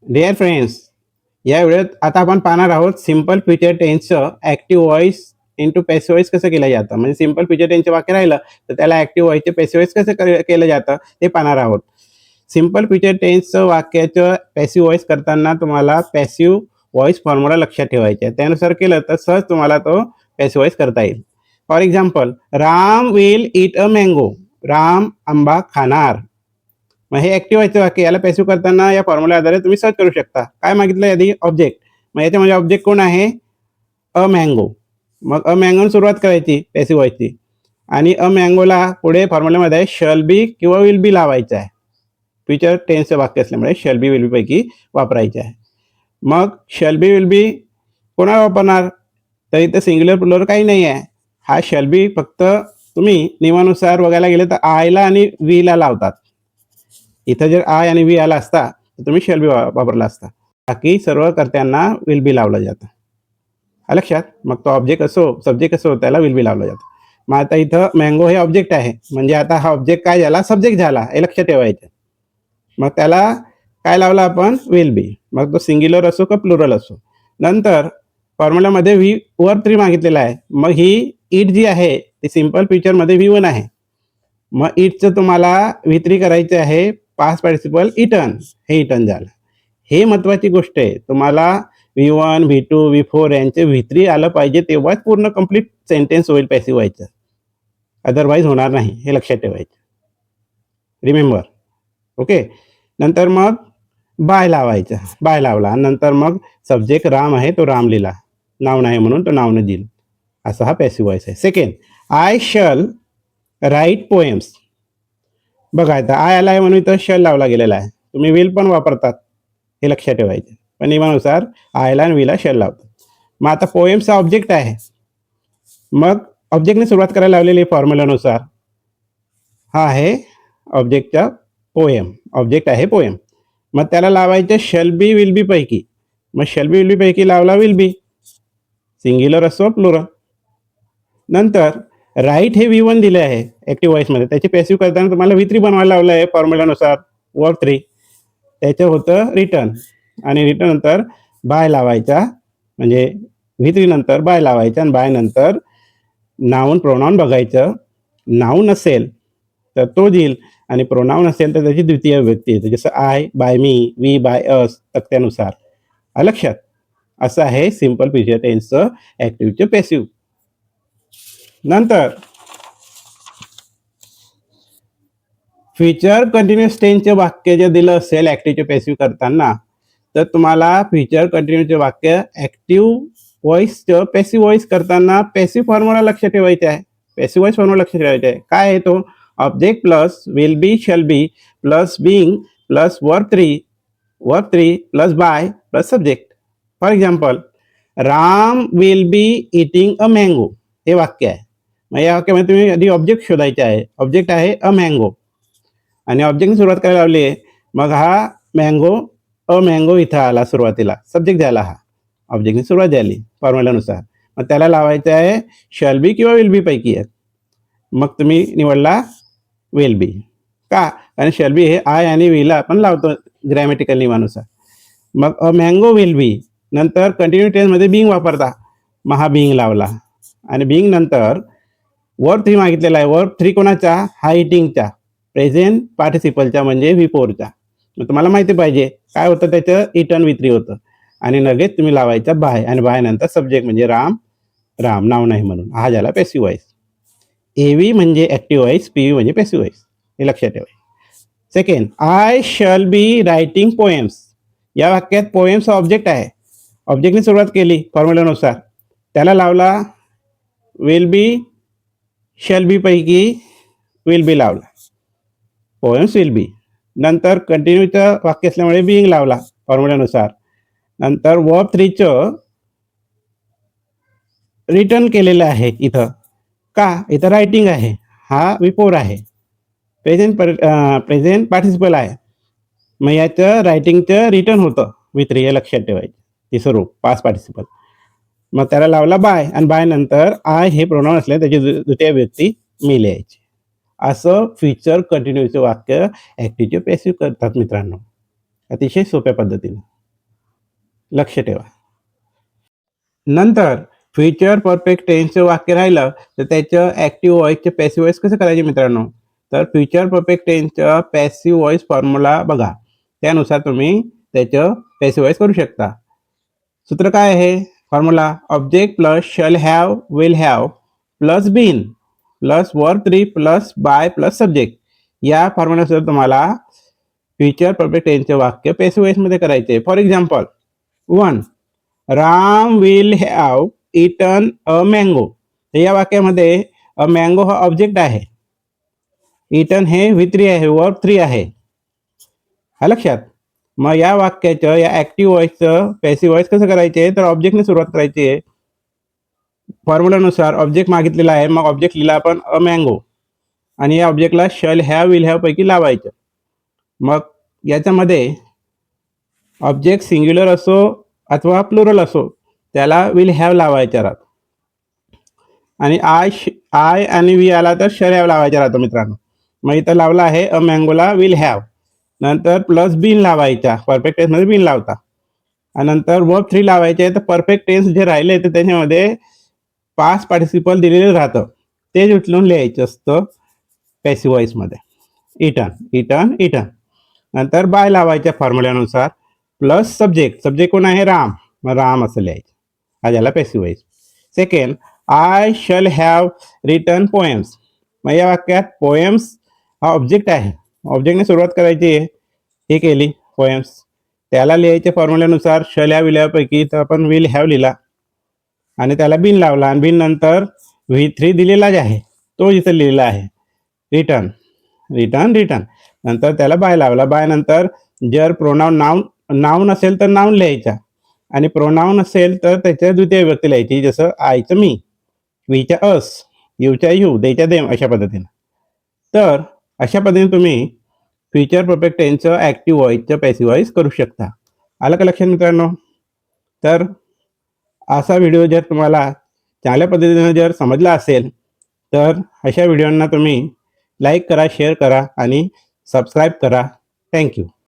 Dear friends, या वेळेत आता आपण पाहणार आहोत सिंपल फ्युचर टेन्सचं active voice into passive voice कसं केलं जातं. म्हणजे सिंपल फ्युचर टेन्सचं वाक्य राहिलं तर त्याला ॲक्टिव्ह व्हॉइसचे पॅसिव्ह व्हॉइस कसं केलं जातं ते पाहणार आहोत. सिंपल फ्युचर टेन्सचं वाक्याचं पॅसिव्ह व्हॉइस करताना तुम्हाला पॅसिव्ह व्हॉइस फॉर्म्युला लक्षात ठेवायचा आहे. त्यानुसार केलं तर सहज तुम्हाला तो पॅसिव्ह व्हॉइस करता येईल. For example, Ram will eat a mango. Ram आंबा खाणार. मग हे ॲक्टिव्ह व्हायचं वाक्य, याला पॅसिव्ह करताना या फॉर्म्युला आधारे तुम्ही सर्च करू शकता. काय मागितलं आधी? ऑब्जेक्ट. मग याच्यामध्ये ऑब्जेक्ट कोण आहे? A mango. मग अ मँगोने सुरुवात करायची पॅसिव्ह व्हायची आणि अ मँगोला पुढे फॉर्म्युल्यामध्ये शल बी किंवा विल बी लावायचं आहे. फ्युचर टेन्सचं वाक्य असल्यामुळे शल बी विल बी पैकी वापरायचे आहे. मग शल बी विल बी कोणाला वापरणार? तर इथं सिंग्युलर प्लुरल काही नाही आहे. हा शल बी फक्त तुम्ही नियमानुसार बघायला गेले तर आयला आणि वीला लावतात. इथं जर आय आणि वी आला असता तर तुम्ही शेल बी वापरला असता. बाकी सर्व कर्त्यांना विल बी लावलं जातं. लक्षात? मग तो ऑब्जेक्ट असो सब्जेक्ट असो त्याला विल बी लावलं जातं. मग आता इथं मँगो हे ऑब्जेक्ट आहे, म्हणजे आता हा ऑब्जेक्ट काय झाला? सब्जेक्ट झाला, हे लक्षात ठेवायचं. मग त्याला काय लावलं आपण? Will be. मग तो सिंग्युलर असो का प्लुरल असो. नंतर फॉर्म्युलामध्ये व्ही वर्ब 3 मागितलेला आहे. मग ही इट जी आहे ती सिंपल फ्युचरमध्ये V1 आहे. मग इटचं तुम्हाला V3 करायचं आहे. पास्ट पार्टिसिपल इटन, हे इटन झालं. हे महत्त्वाची गोष्ट आहे. तुम्हाला V1, V2, V4 यांचे V3 आलं पाहिजे, तेव्हाच पूर्ण कंप्लीट सेंटेन्स होईल पॅसिव्ह व्हायचं. अदरवाईज होणार नाही, हे लक्षात ठेवायचं. रिमेंबर. ओके. नंतर मग बाय लावायचं. बाय लावला आणि नंतर मग सब्जेक्ट राम आहे तो राम लिहिला. नाव नाही म्हणून तो नावनं दिल. असा हा पॅसिव्ह व्हॉइस आहे. Second, I shall write poems. बघा आता आय आला आहे म्हणून इथं शल लावला गेलेला आहे. तुम्ही विल पण वापरतात, हे लक्षात ठेवायचं. पण नियमानुसार आयला आणि विला शल लावतात. मग आता पोएम्सचा ऑब्जेक्ट आहे. मग ऑब्जेक्टने सुरुवात करायला लावलेली फॉर्म्युलानुसार हा आहे ऑब्जेक्टचा पोएम. ऑब्जेक्ट आहे पोएम. मग त्याला लावायचं शल बी विल बी पैकी. मग शल बी विल बी पैकी लावला विल बी, सिंग्युलर असो प्लुरल. नंतर राईट हे V1 दिले आहे ॲक्टिव्ह व्हॉइसमध्ये. त्याची पॅसिव्ह करताना तुम्हाला V3 बनवायला लावलं आहे फॉर्म्युलानुसार वर्ब 3. त्याचं होतं रिटर्न आणि रिटर्न नंतर बाय लावायचा, म्हणजे V3 नंतर बाय लावायचा आणि बाय नंतर नाऊन प्रोनाऊन बघायचं. नाऊन असेल तर तो देईल आणि प्रोनाऊन असेल तर त्याची द्वितीय व्यक्ती येते, जसं I by me, we by us तक्त्यानुसार. लक्षात? असं आहे सिंपल फ्युचर टेन्सचं ॲक्टिव्हचं पॅसिव्ह. नंतर फ्युचर कंटिन्युअस टेन्सचे वाक्य जे दिलं असेल ॲक्टिव्हचे पॅसिव्ह करताना, तर तुम्हाला फ्युचर कंटिन्युअसचे वाक्य ॲक्टिव्ह व्हॉइसचं पॅसिव्ह व्हॉइस करताना पॅसिव्ह फॉर्म्युला लक्षात ठेवायचा आहे. पॅसिव्ह व्हॉइस फॉर्म्युला लक्षात ठेवायचा आहे. काय आहे तो? Object plus will be shall be plus being plus verb 3 plus by plus subject. For example, Ram will be eating a mango, हे वाक्य आहे. मग या वाक्यामध्ये तुम्ही आधी ऑब्जेक्ट शोधायचे आहे. ऑब्जेक्ट आहे अ मँगो आणि ऑब्जेक्टने सुरुवात करायला लावली आहे. मग हा मँगो अ मँगो इथं आला सुरुवातीला, सब्जेक्ट झाला. हा ऑब्जेक्टने सुरुवात झाली फॉर्म्युलानुसार. मग त्याला लावायचं आहे शल बी किंवा विल बी पैकी आहे. मग तुम्ही निवडला विल बी. का? कारण शल बी हे आय आणि विला आपण लावतो ग्रॅमॅटिकल नियमानुसार. मग अ मँगो विल बी नंतर कंटिन्यू टेन्समध्ये बिंग वापरता. मग हा बिंग लावला आणि बिंग नंतर वर्ब 3 मागितलेला आहे. वर्ब 3 कोणाचा? हा इटिंगचा, प्रेझेंट पार्टिसिपलचा, म्हणजे V4चा. मग तुम्हाला माहिती पाहिजे काय होतं त्याचं? इटन V3 होतं आणि लगेच तुम्ही लावायचा बाय आणि बाय नंतर सब्जेक्ट म्हणजे राम, राम नाव नाही म्हणून. हा झाला पॅसिव्ह व्हॉइस. AV म्हणजे ॲक्टिव्ह व्हॉइस, PV म्हणजे पॅसिव्ह व्हॉइस, हे लक्षात ठेवायचं. Second, I shall B writing poems. या वाक्यात पोएम्स ऑब्जेक्ट आहे. ऑब्जेक्टने सुरुवात केली फॉर्म्युलानुसार, त्याला लावला विल बी शल बी पैकी विल बी लावला, पोएम्स विल बी. नंतर कंटिन्यूचं वाक्य असल्यामुळे बिंग लावला फॉर्म्युलानुसार. नंतर वर्ब 3चं रिटर्न केलेलं आहे इथं. का? इथं रायटिंग आहे, हा V4 आहे, प्रेझेंट पार्टिसिपल आहे. मग याचं रायटिंगचं रिटर्न होतं V3, हे लक्षात ठेवायचं. तिसरं रूप पास्ट पार्टिसिपल. मग त्याला लावला बाय आणि बाय नंतर आय हे प्रोनाउन असले त्याची द्वितीय व्यक्ती मी लिहायची. असं फ्युचर कंटिन्यूचं वाक्य ॲक्टिव्हचे पॅसिव्ह करतात मित्रांनो, अतिशय सोप्या पद्धतीनं. लक्ष ठेवा. नंतर फ्युचर परफेक्ट टेन्सचं वाक्य राहिलं तर त्याचं ॲक्टिव्ह व्हॉइसचे पॅसिव्ह व्हॉइस कसं करायचे मित्रांनो. तर फ्युचर परफेक्ट टेन्सचं पॅसिव्ह व्हॉइस फॉर्म्युला बघा, त्यानुसार तुम्ही त्याचं पॅसिव्ह व्हॉइस करू शकता. सूत्र काय आहे formula, object plus shall have will have plus been plus verb 3 plus by plus subject. या फॉर्म्युल्यानुसार तुम्हाला फ्युचर परफेक्ट टेन्सचे वाक्य पॅसिव्ह व्हॉइसमध्ये करायचे. For example 1, Ram will have eaten a mango. तर या वाक्यामध्ये अ मँगो हा ऑब्जेक्ट आहे, इटन हे V3 आहे, वर्ब 3 आहे. हा लक्षात. मग या वाक्याचं या ॲक्टिव्ह व्हॉइसचं पॅसिव्ह व्हॉइस कसं करायचे, तर ऑब्जेक्टने सुरुवात करायची आहे. फॉर्म्युलानुसार ऑब्जेक्ट मागितलेला आहे, मग ऑब्जेक्ट लिहिला आपण अ मँगो आणि या ऑब्जेक्टला शल हॅव विल हॅव पैकी लावायचं. मग याच्यामध्ये ऑब्जेक्ट सिंग्युलर असो अथवा प्लुरल असो त्याला विल हॅव लावायचा राहतो आणि आय आणि वी आला तर शल हॅव लावायचा राहतो मित्रांनो. मग इथं लावला आहे अ मँगोला विल हॅव, नंतर प्लस बीन लावायचा, परफेक्ट टेन्समध्ये बीन लावता आणि नंतर वर्ब 3 लावायचे. तर परफेक्ट टेन्स जे राहिले तर त्याच्यामध्ये पास्ट पार्टिसिपल दिलेलं राहतं, तेच उचलून लिहायचं असतं पॅसिव्ह व्हॉइसमध्ये. Eaten eaten eaten. नंतर बाय लावायच्या फॉर्म्युल्यानुसार प्लस सब्जेक्ट, सब्जेक्ट कोण आहे राम, मग राम असं लिहायचं. हा झाला passive voice. Second, I shall have written poems. मग या वाक्यात पोएम्स हा ऑब्जेक्ट आहे, ऑब्जेक्टने सुरुवात करायची आहे, हे केली पोएम्स. त्याला लिहायच्या फॉर्म्युल्यानुसार शल हॅव विल हॅव पैकी तर आपण विल हॅव लिहिला आणि त्याला बिन लावला आणि बिन नंतर V3 दिलेलाच आहे, तो इथं लिहिलेला आहे रिटर्न रिटर्न रिटर्न. नंतर त्याला बाय लावला, बाय नंतर जर प्रोनाऊन नाऊन असेल तर नाऊन लिहायचा आणि प्रोनाऊन असेल तर त्याच्या द्वितीय व्यक्ती लिहायची, जसं आयचं मी, वीच्या अस, यूच्या यू, देच्या देम, अशा पद्धतीनं. तर अशा पद्धतीने तुम्ही फ्युचर परफेक्ट टेन्सचं ॲक्टिव्ह व्हॉइसचं पॅसिव्ह व्हॉइस करू शकता. आलं का लक्षात मित्रांनो. तर असा व्हिडिओ जर तुम्हाला चांगल्या पद्धतीने जर समजला असेल तर अशा व्हिडिओंना तुम्ही लाईक करा, शेअर करा आणि सबस्क्राईब करा. थँक्यू.